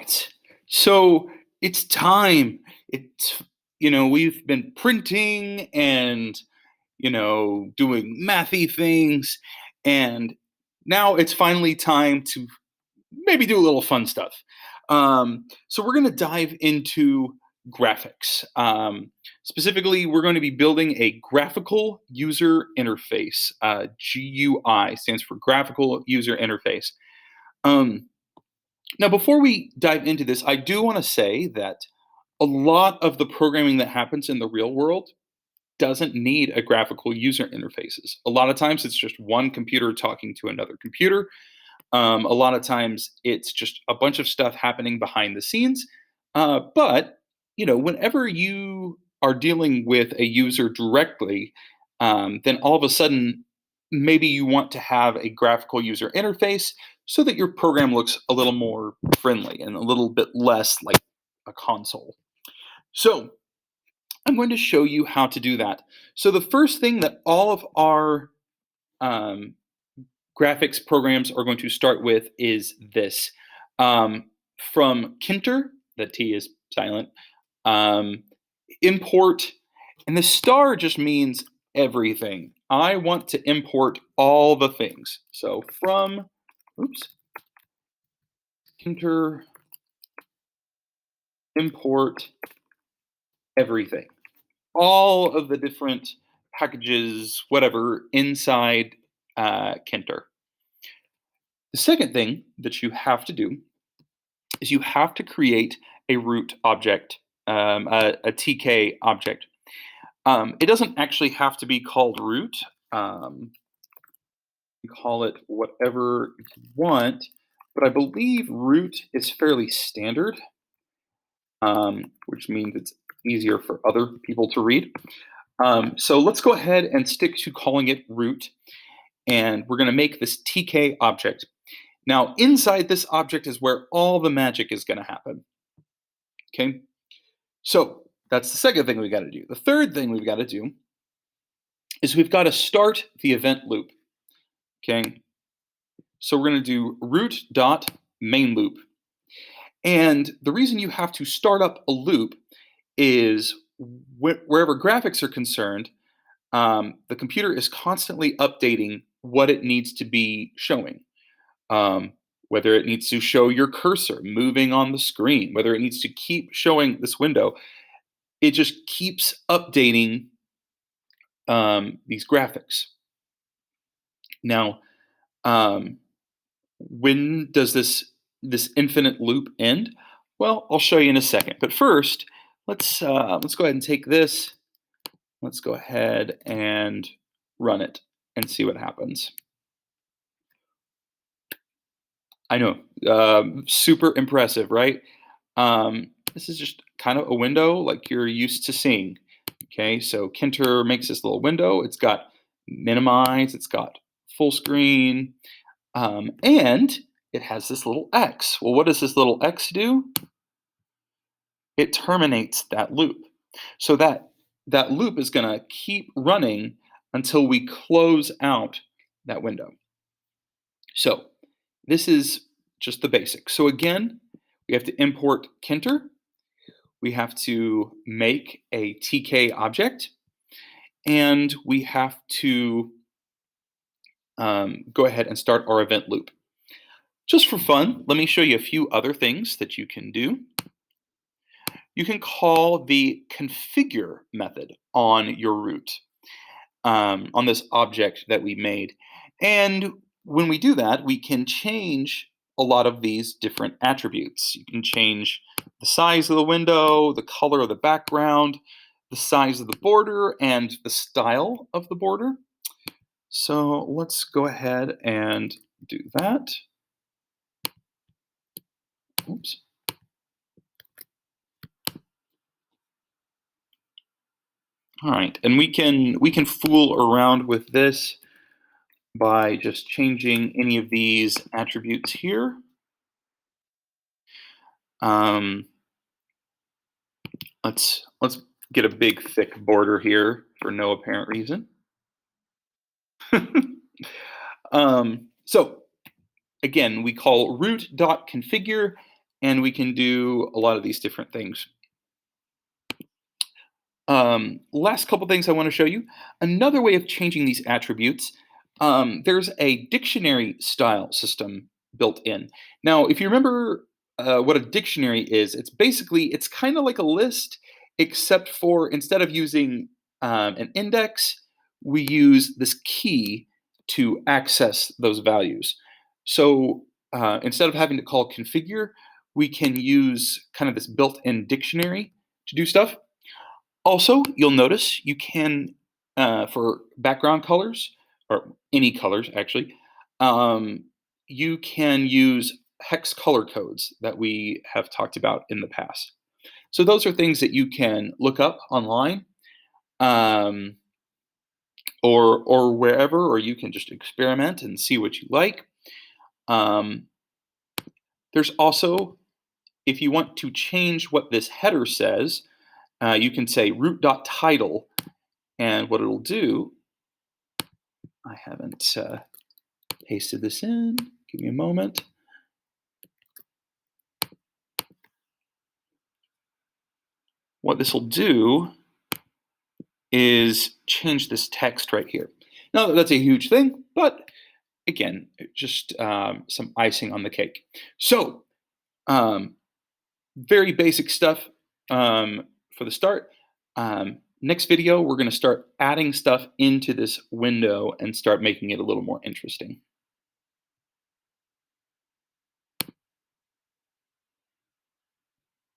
right. So it's time. It's, we've been printing and, doing mathy things. And now it's finally time to maybe do a little fun stuff. So we're going to dive into graphics. Specifically, we're going to be building a graphical user interface. GUI stands for graphical user interface. Um, Now, before we dive into this, I do want to say that a lot of the programming that happens in the real world doesn't need a graphical user interfaces. A lot of times it's just one computer talking to another computer. A lot of times it's just a bunch of stuff happening behind the scenes. But whenever you are dealing with a user directly, then all of a sudden, maybe you want to have a graphical user interface so that your program looks a little more friendly and a little bit less like a console. So I'm going to show you how to do that. So the first thing that all of our um, graphics programs are going to start with is this. From Kinter, the T is silent, um, import, and the star just means everything. I want to import all the things. So from, oops, Kinter, import everything. All of the different packages, whatever, inside Kinter. The second thing that you have to do is you have to create a root object, a TK object. It doesn't actually have to be called root. You call it whatever you want, but I believe root is fairly standard, which means it's easier for other people to read. So let's go ahead and stick to calling it root, and we're going to make this TK object. Now, inside this object is where all the magic is going to happen. Okay, so that's the second thing we got to do. The third thing we've got to do is we've got to start the event loop. Okay, so we're going to do root dot main loop. And the reason you have to start up a loop is wherever graphics are concerned, the computer is constantly updating what it needs to be showing. Whether it needs to show your cursor moving on the screen, whether it needs to keep showing this window, it just keeps updating these graphics. Now, when does this infinite loop end? Well, I'll show you in a second. But first, let's go ahead and take this. Let's go ahead and run it and see what happens. I know, super impressive, right? This is just kind of a window like you're used to seeing. Okay, so Kinter makes this little window. It's got minimize, it's got full screen, and it has this little X. Well, what does this little X do? It terminates that loop. So that loop is going to keep running until we close out that window. So this is just the basics. So again, we have to import Kinter. We have to make a TK object. And we have to go ahead and start our event loop. Just for fun, let me show you a few other things that you can do. You can call the configure method on your root, on this object that we made. And when we do that, we can change a lot of these different attributes. You can change the size of the window, the color of the background, the size of the border, and the style of the border. So let's go ahead and do that. Oops. All right, and we can fool around with this by just changing any of these attributes here. Let's get a big thick border here for no apparent reason. So again, we call root.configure, and we can do a lot of these different things. Last couple things I want to show you. Another way of changing these attributes, there's a dictionary style system built in. Now, if you remember what a dictionary is, it's kind of like a list, except for instead of using an index, we use this key to access those values. So instead of having to call configure, we can use kind of this built-in dictionary to do stuff. Also, you'll notice you can, for background colors, or any colors actually, um, you can use hex color codes that we have talked about in the past. So those are things that you can look up online, um, or wherever, or you can just experiment and see what you like. Um, there's also, if you want to change what this header says, you can say root.title, and what it'll do, I haven't pasted this in. Give me a moment. What this will do is change this text right here. Now, that's a huge thing, but again, just some icing on the cake. So, um, very basic stuff for the start. Next video, we're going to start adding stuff into this window and start making it a little more interesting.